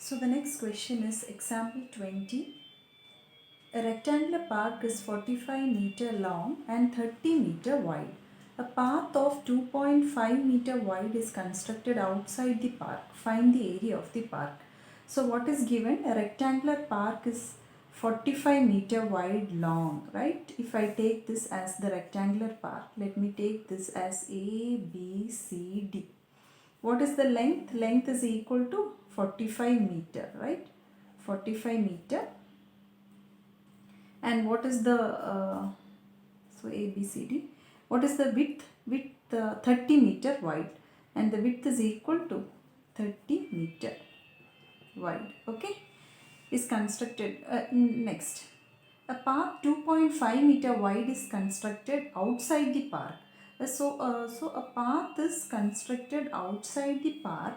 So the next question is example 20. A rectangular park is 45-meter long and 30-meter wide. A path of 2.5-meter wide is constructed outside the park. Find the area of the park. So what is given? A rectangular park is 45-meter wide long, right? If I take this as the rectangular park, let me take this as A, B, C, D. What is the length? Length is equal to 45 meter, right? 45 meter. And what is the so A, B, C, D. What is the width? Width 30 meter wide, and the width is equal to 30 meter wide. Okay, is constructed. Next, a path 2.5-meter wide is constructed outside the park. So a path is constructed outside the park.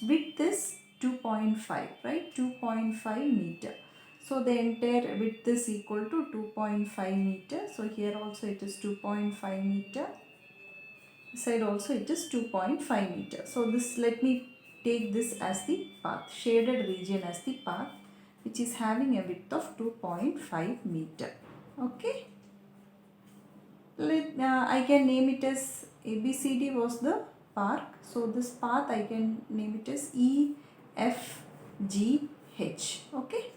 Width is 2.5, right? 2.5 meter. So the entire width is equal to 2.5 meter. So here also it is 2.5 meter. This side also it is 2.5 meter. So this, let me take this as the path, shaded region as the path, which is having a width of 2.5 meter. Okay. I can name it as ABCD was the park. So this path I can name it as EFGH. Okay.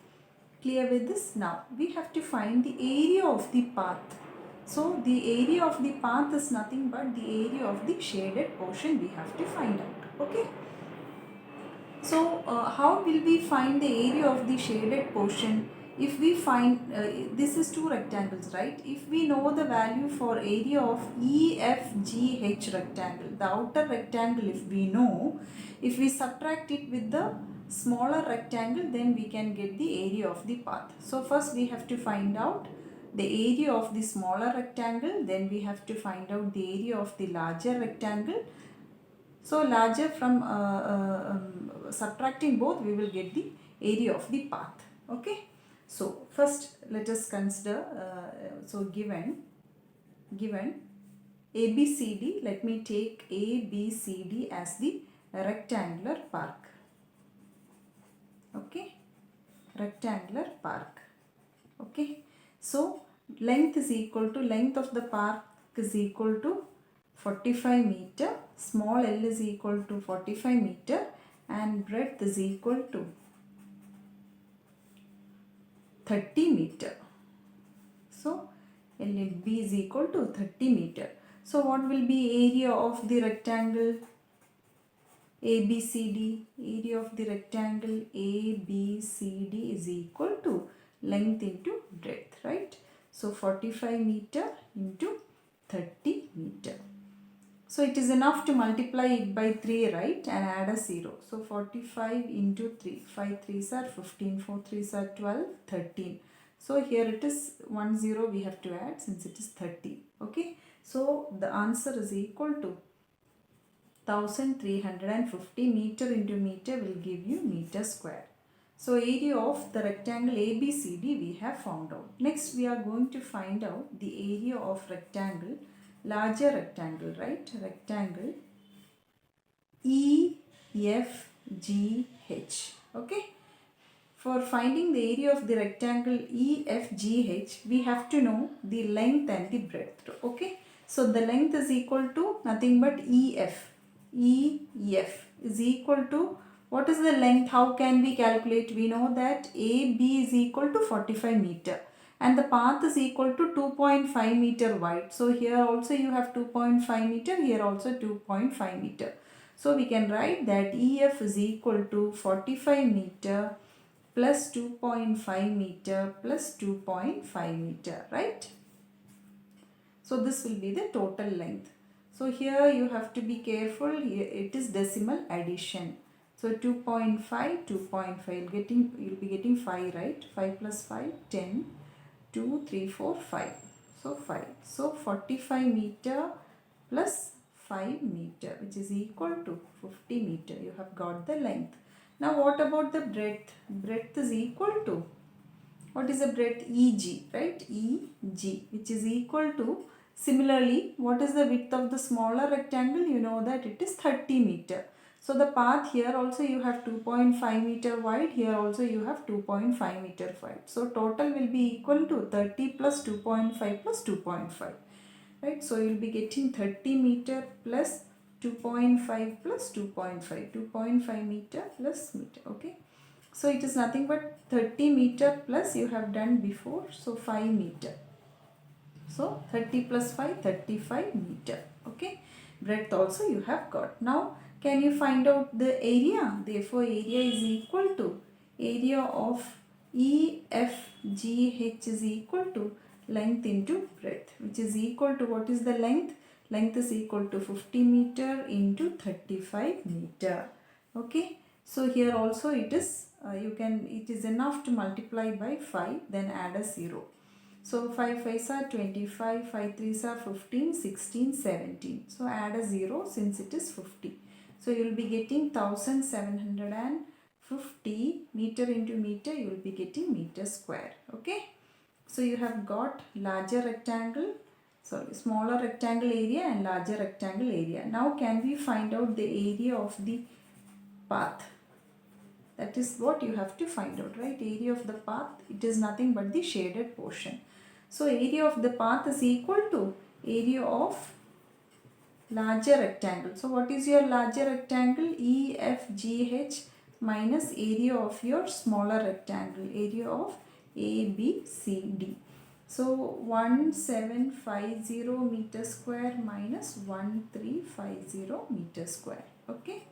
Clear with this? Now we have to find the area of the path. So the area of the path is nothing but the area of the shaded portion we have to find out. Okay. So how will we find the area of the shaded portion? If we find, this is two rectangles, right? If we know the value for area of EFGH rectangle, the outer rectangle, if we know, if we subtract it with the smaller rectangle, then we can get the area of the path. So first we have to find out the area of the smaller rectangle, then we have to find out the area of the larger rectangle. So larger, from subtracting both, we will get the area of the path. Okay. So first let us consider, so given ABCD, let me take ABCD as the rectangular park. Okay, rectangular park. Okay, so length is equal to, length of the park is equal to 45 meter, small l is equal to 45 meter, and breadth is equal to 30 meter. So LB is equal to 30 meter. So what will be area of the rectangle ABCD? Area of the rectangle ABCD is equal to length into breadth, right? So 45 meter into 30 meter. So it is enough to multiply it by 3, right, and add a 0. So 45 into 3, 5 3s are 15, 4 3s are 12, 13. So here it is 1 0 we have to add since it is 30. Okay. So the answer is equal to 1350 meter into meter will give you meter square. So area of the rectangle ABCD we have found out. Next we are going to find out the area of rectangle, larger rectangle, right? Rectangle EFGH. Okay. For finding the area of the rectangle EFGH, we have to know the length and the breadth. Okay. So the length is equal to nothing but EF. EF is equal to, what is the length? How can we calculate? We know that AB is equal to 45 meter and the path is equal to 2.5 meter wide. So here also you have 2.5 meter, here also 2.5 meter. So we can write that EF is equal to 45 meter plus 2.5 meter plus 2.5 meter, right? So this will be the total length. So here you have to be careful, here it is decimal addition. So 2.5, 2.5, you'll be getting 5, right? 5 plus 5, 10, 2, 3, 4, 5. So 5. So 45 meter plus 5 meter, which is equal to 50 meter. You have got the length. Now what about the breadth? Breadth is equal to, what is the breadth? EG, right? EG, which is equal to, similarly, what is the width of the smaller rectangle? You know that it is 30 meter. So the path here also you have 2.5 meter wide, here also you have 2.5 meter wide. So total will be equal to 30 plus 2.5 plus 2.5, right? So you will be getting 30 meter plus 2.5 plus 2.5, 2.5 meter plus meter, okay? So it is nothing but 30 meter plus you have done before, so 5 meter. So 30 plus 5, 35 meter, okay? Breadth also you have got. Now can you find out the area? Therefore area is equal to area of EFGH is equal to length into breadth, which is equal to, what is the length? Length is equal to 50 meter into 35 meter, okay? So here also it is, it is enough to multiply by 5, then add a 0. So 5 5s are 25, 5 3s are 15, 16, 17. So add a 0 since it is 50. So you will be getting 1750 meter into meter, you will be getting meter square, okay? So you have got larger rectangle, sorry, smaller rectangle area and larger rectangle area. Now can we find out the area of the path? That is what you have to find out, right? Area of the path, it is nothing but the shaded portion. So area of the path is equal to area of larger rectangle. So what is your larger rectangle? EFGH minus area of your smaller rectangle, area of ABCD. So 1750 meter square minus 1350 meter square, okay?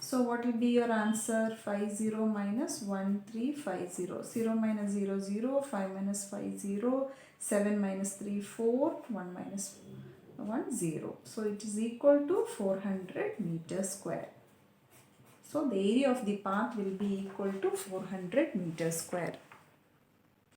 So what will be your answer? 50 minus 1350. 0 minus 0, 0. 5 minus 5, 0. 7 minus 3, 4. 1 minus 1, 0. So it is equal to 400 meters square. So the area of the path will be equal to 400 meters square.